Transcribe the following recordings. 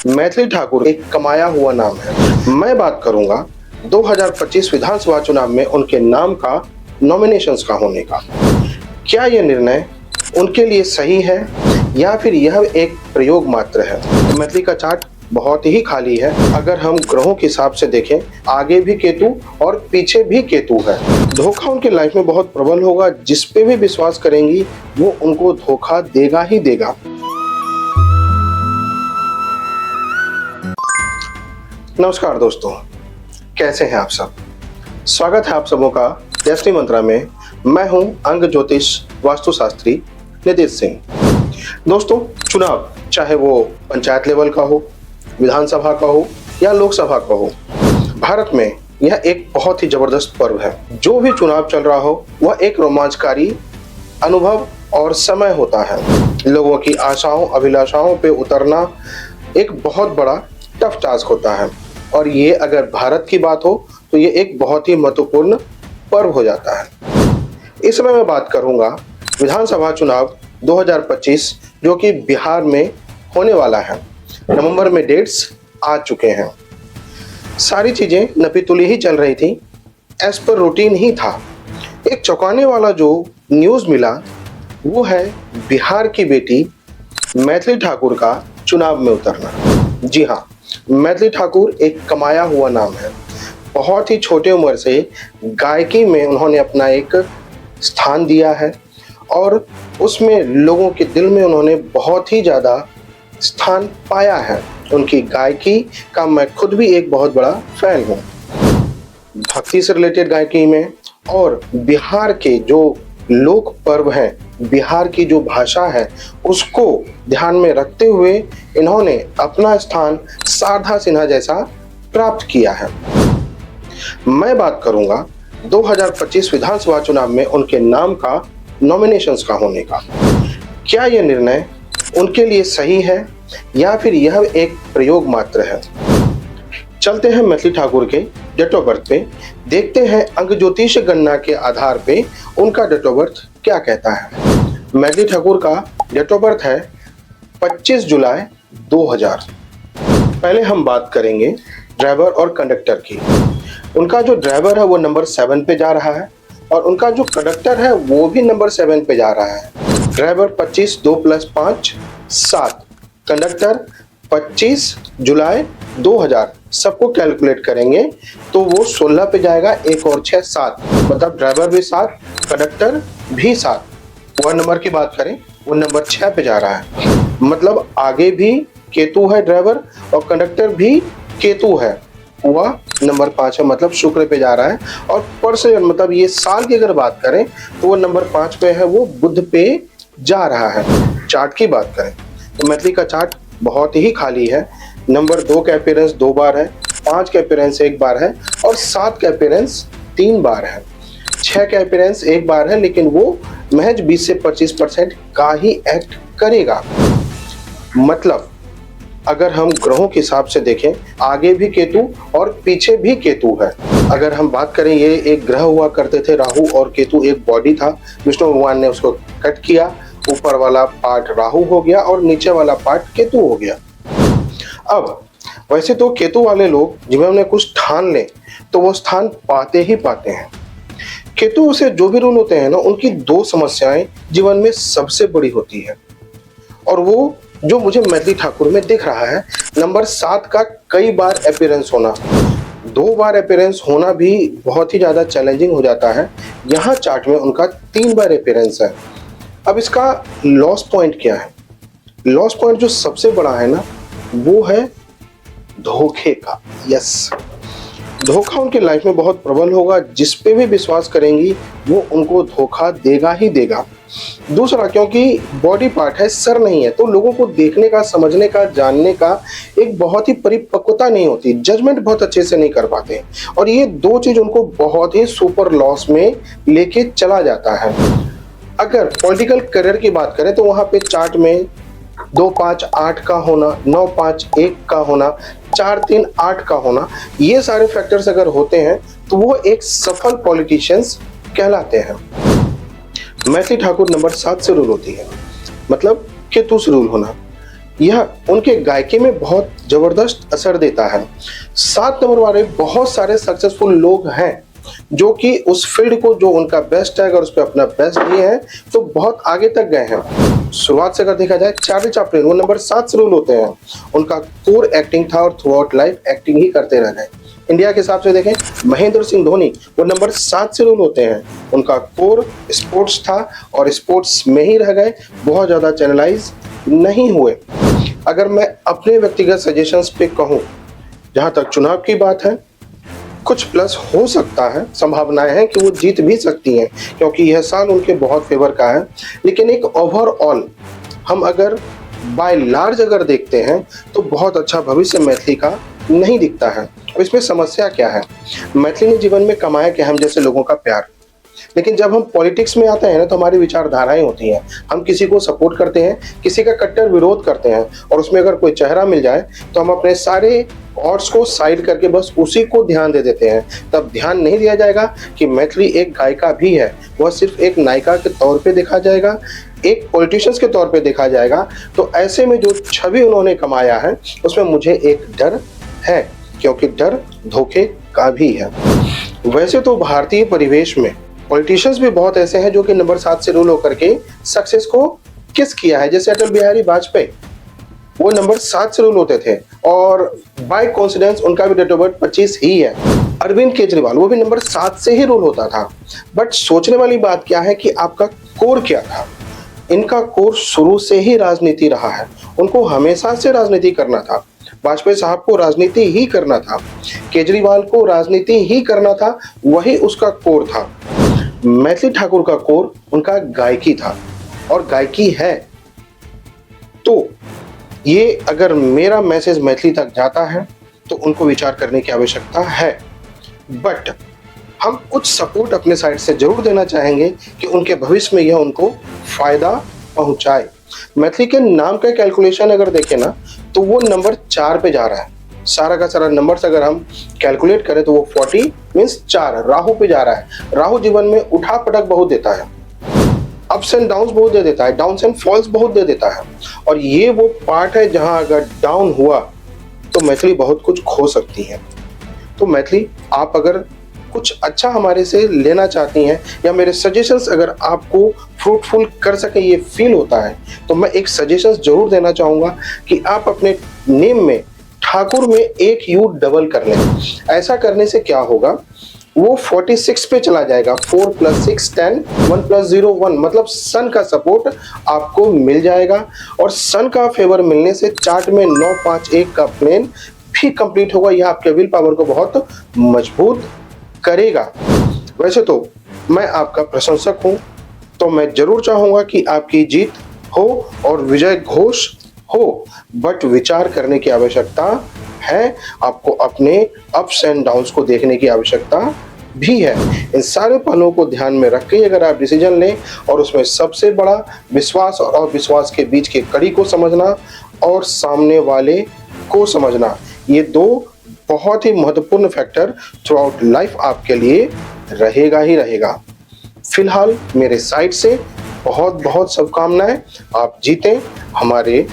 मैथिली ठाकुर एक कमाया हुआ नाम है। मैं बात करूंगा 2025 विधानसभा चुनाव में उनके नाम का नॉमिनेशंस का होने का। क्या यह निर्णय उनके लिए सही है या फिर यह एक प्रयोग मात्र है? मैथिली का चार्ट बहुत ही खाली है। अगर हम ग्रहों के हिसाब से देखें, आगे भी केतु और पीछे भी केतु है। धोखा उनके लाइफ में बहुत प्रबल होगा। जिस पे भी विश्वास करेंगी वो उनको धोखा देगा ही देगा। नमस्कार दोस्तों, कैसे हैं आप सब? स्वागत है आप सबों का डेस्टिनी मंत्रा में। मैं हूं अंग ज्योतिष वास्तुशास्त्री नितेश सिंह। दोस्तों, चुनाव चाहे वो पंचायत लेवल का हो, विधानसभा का हो या लोकसभा का हो, भारत में यह एक बहुत ही जबरदस्त पर्व है। जो भी चुनाव चल रहा हो वह एक रोमांचकारी अनुभव और समय होता है। लोगों की आशाओं अभिलाषाओं पे उतरना एक बहुत बड़ा टफ टास्क होता है और ये अगर भारत की बात हो तो ये एक बहुत ही महत्वपूर्ण पर्व हो जाता है। इस समय मैं बात करूंगा विधानसभा चुनाव 2025 जो कि बिहार में होने वाला है। नवंबर में डेट्स आ चुके हैं। सारी चीजें नपीतुली ही चल रही थी, एज पर रूटीन ही था। एक चौंकाने वाला जो न्यूज मिला वो है बिहार की बेटी मैथिली ठाकुर का चुनाव में उतरना। जी हाँ, मैथिली ठाकुर एक कमाया हुआ नाम है। बहुत ही छोटे उम्र से गायकी में उन्होंने अपना एक स्थान दिया है और उसमें लोगों के दिल में उन्होंने बहुत ही ज़्यादा स्थान पाया है। उनकी गायकी का मैं खुद भी एक बहुत बड़ा फैन हूँ। भक्ति से रिलेटेड गायकी में और बिहार के जो लोक पर्व हैं, बिहार की जो भाषा है, उसको ध्यान में रखते हुए इन्होंने अपना स्थान शारदा सिन्हा जैसा प्राप्त किया है। मैं बात करूंगा 2025 विधानसभा चुनाव में उनके नाम का नॉमिनेशंस का होने का। क्या यह निर्णय उनके लिए सही है या फिर यह एक प्रयोग मात्र है? चलते हैं मैथिली ठाकुर के डेट ऑफ बर्थ पे, देखते हैं अंक ज्योतिष गणना के आधार पे उनका डेट ऑफ बर्थ क्या कहता है। मैथिली ठाकुर का डेट ऑफ बर्थ है 25 जुलाई 2000। पहले हम बात करेंगे ड्राइवर और कंडक्टर की। उनका जो ड्राइवर है वो नंबर 7 पे जा रहा है और उनका जो कंडक्टर है वो भी नंबर 7 पे जा रहा है। ड्राइवर 25, 2 + 5 7, कंडक्टर 25 जुलाई 2000। सबको कैलकुलेट करेंगे तो वो 16 पे जाएगा। 1 और 6 7, मतलब ड्राइवर भी 7, कंडक्टर भी 7। वह नंबर की बात करें वो नंबर 6 पे जा रहा है, मतलब आगे भी केतु है ड्राइवर और कंडक्टर भी केतु है। वह नंबर 5 है, मतलब शुक्र पे जा रहा है। और परसेंट मतलब ये साल की अगर बात करें तो वो नंबर 5 पे है, वो बुध पे जा रहा है। चार्ट की बात करें तो मैथिली का चार्ट बहुत ही खाली है। नंबर 2 का अपीयरेंस 2 बार है, 5 का अपीयरेंस 1 बार है और 7 का अपीयरेंस 3 बार है। 6 का अपीयरेंस 1 बार है, लेकिन वो महज 20 से 25% का ही एक्ट करेगा। मतलब अगर हम ग्रहों के हिसाब से देखें, आगे भी केतु और पीछे भी केतु है। अगर हम बात करें, ये एक ग्रह हुआ करते थे, राहु और केतु एक बॉडी था। विष्णु भगवान ने उसको कट किया, ऊपर वाला पार्ट राहु हो गया और नीचे वाला पार्ट केतु हो गया। अब वैसे तो केतु वाले लोग जिन्होंने कुछ ठान ले तो वो स्थान पाते ही पाते हैं। केतु से जो भी रूल होते हैं ना, उनकी 2 समस्याएं जीवन में सबसे बड़ी होती है और वो जो मुझे मैथिली ठाकुर में दिख रहा है, नंबर 7 का कई बार अपीयरेंस होना। 2 बार अपीयरेंस होना भी बहुत ही ज्यादा चैलेंजिंग हो जाता है। यहाँ चार्ट में उनका 3 बार अपीयरेंस है। अब इसका लॉस पॉइंट क्या है? लॉस पॉइंट जो सबसे बड़ा है ना, वो है धोखे का। यस, धोखा उनके लाइफ में बहुत प्रबल होगा। जिस पे भी विश्वास करेंगी वो उनको धोखा देगा ही देगा। दूसरा, क्योंकि बॉडी पार्ट है, सर नहीं है, तो लोगों को देखने का, समझने का, जानने का एक बहुत ही परिपक्वता नहीं होती। जजमेंट बहुत अच्छे से नहीं कर पाते और ये 2 चीज उनको बहुत ही सुपर लॉस में लेके चला जाता है। अगर पॉलिटिकल करियर की बात करें तो वहां पे चार्ट में 2 5 8 का होना, 9 5 1 का होना, 4 3 8 का होना, ये सारे फैक्टर्स अगर होते हैं तो वो एक सफल पॉलिटिशियंस कहलाते हैं। मैथिली ठाकुर नंबर 7 से रूल होती है, मतलब केतु से रूल होना। यह उनके गायकी में बहुत जबरदस्त असर देता है। 7 नंबर वाले बहुत सारे सक्सेसफुल लोग हैं जो कि उस फील्ड को जो उनका बेस्ट है, अगर उस पर अपना बेस्ट दिए हैं तो बहुत आगे तक गए हैं। शुरुआत से अगर देखा जाए, चार्ली चैपलिन वो नंबर 7 से रूल होते हैं। उनका कोर एक्टिंग था और थ्रू आउट लाइफ एक्टिंग ही करते रह गए। इंडिया के हिसाब से देखें, महेंद्र सिंह धोनी वो नंबर 7 से रूल होते हैं। उनका कोर स्पोर्ट्स था और स्पोर्ट्स में ही रह गए, बहुत ज़्यादा चैनलाइज नहीं हुए। अगर मैं अपने व्यक्तिगत सजेशंस पे कहूँ, जहाँ तक चुनाव की बात है, कुछ प्लस हो सकता है, संभावनाएं हैं कि वो जीत भी सकती हैं क्योंकि यह साल उनके बहुत फेवर का है। लेकिन एक ओवरऑल हम अगर बाय लार्ज अगर देखते हैं तो बहुत अच्छा भविष्य मैथिली का नहीं दिखता है। और इसमें समस्या क्या है? मैथिली ने जीवन में कमाया कि हम जैसे लोगों का प्यार, लेकिन जब हम पॉलिटिक्स में आते हैं ना तो हमारी विचारधाराएं होती हैं। हम किसी को सपोर्ट करते हैं, किसी का कट्टर विरोध करते हैं और उसमें अगर कोई चेहरा मिल जाए तो हम अपने सारे ऑड्स को साइड करके बस उसी को ध्यान दे देते हैं। तब ध्यान नहीं दिया जाएगा कि मैथिली एक गायिका भी है, वह सिर्फ एक नायिका के तौर पे देखा जाएगा, एक पॉलिटिशियंस के तौर पे देखा जाएगा। तो ऐसे में जो छवि उन्होंने कमाया है उसमें मुझे एक डर है, क्योंकि डर धोखे का भी है। वैसे तो भारतीय परिवेश में पॉलिटिशियंस भी बहुत ऐसे हैं जो कि नंबर 7 से रूल होकर के सक्सेस को किस किया है। जैसे अटल बिहारी वाजपेयी, वो नंबर 7 से रूल होते थे और बाय कोइंसिडेंस उनका भी डेट ऑफ बर्थ 25 ही है। अरविंद केजरीवाल वो भी नंबर 7 से ही रूल होता था। बट सोचने वाली बात क्या है कि आपका कोर क्या था? इनका कोर शुरू से ही राजनीति रहा है, उनको हमेशा से राजनीति करना था। वाजपेयी साहब को राजनीति ही करना था, केजरीवाल को राजनीति ही करना था, वही उसका कोर था। मैथिली ठाकुर का कोर उनका गायकी था और गायकी है। तो ये अगर मेरा मैसेज मैथिली तक जाता है तो उनको विचार करने की आवश्यकता है। बट हम कुछ सपोर्ट अपने साइड से जरूर देना चाहेंगे कि उनके भविष्य में यह उनको फायदा पहुंचाए। मैथिली के नाम का कैलकुलेशन अगर देखें ना तो वो नंबर 4 पे जा रहा है। सारा का सारा नंबर्स अगर हम कैलकुलेट करें तो वो 40 मीन्स 4 राहु पे जा रहा है। राहु जीवन में उठा पटक बहुत देता है, अप्स एंड डाउन्स बहुत दे देता है, डाउन्स एंड फॉल्स बहुत दे देता है। और ये वो पार्ट है जहां अगर डाउन हुआ तो मैथिली बहुत कुछ खो सकती है। तो मैथिली, आप अगर कुछ अच्छा हमारे से लेना चाहती हैं या मेरे सजेशंस अगर आपको फ्रूटफुल कर सके, ये फील होता है, तो मैं एक सजेशंस जरूर देना चाहूँगा कि आप अपने नेम में ठाकुर में एक यू डबल कर लें। ऐसा करने से क्या होगा, वो 46 पे चला जाएगा। 4 + 6 10, 1 + 0 1, मतलब सन का सपोर्ट आपको मिल जाएगा। और सन का फेवर मिलने से चार्ट में 9 5 1 का प्लेन भी कंप्लीट होगा। यह आपके विल पावर को बहुत मजबूत करेगा। वैसे तो मैं आपका प्रशंसक हूं, तो मैं जरूर चाहूंगा कि आपकी जीत हो और विजय घोष हो, बट विचार करने की आवश्यकता है। आपको अपने अप्स एंड डाउन्स को देखने की आवश्यकता भी है। इन सारे पहलुओं को ध्यान में रख के अगर आप डिसीजन लें, और उसमें सबसे बड़ा विश्वास और अविश्वास के बीच की कड़ी को समझना और सामने वाले को समझना, ये 2 बहुत ही महत्वपूर्ण फैक्टर थ्रू आउट लाइफ आपके लिए रहेगा ही रहेगा। फिलहाल मेरे साइड से बहुत बहुत शुभकामनाएं। आप जीतें, हमारे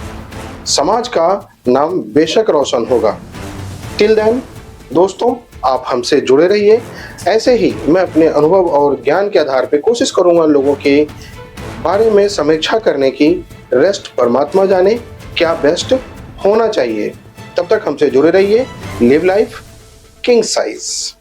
समाज का नाम बेशक रोशन होगा। टिल देन दोस्तों, आप हमसे जुड़े रहिए। ऐसे ही मैं अपने अनुभव और ज्ञान के आधार पर कोशिश करूंगा लोगों के बारे में समीक्षा करने की। रेस्ट परमात्मा जाने, क्या बेस्ट होना चाहिए। तब तक हमसे जुड़े रहिए। Live life king size.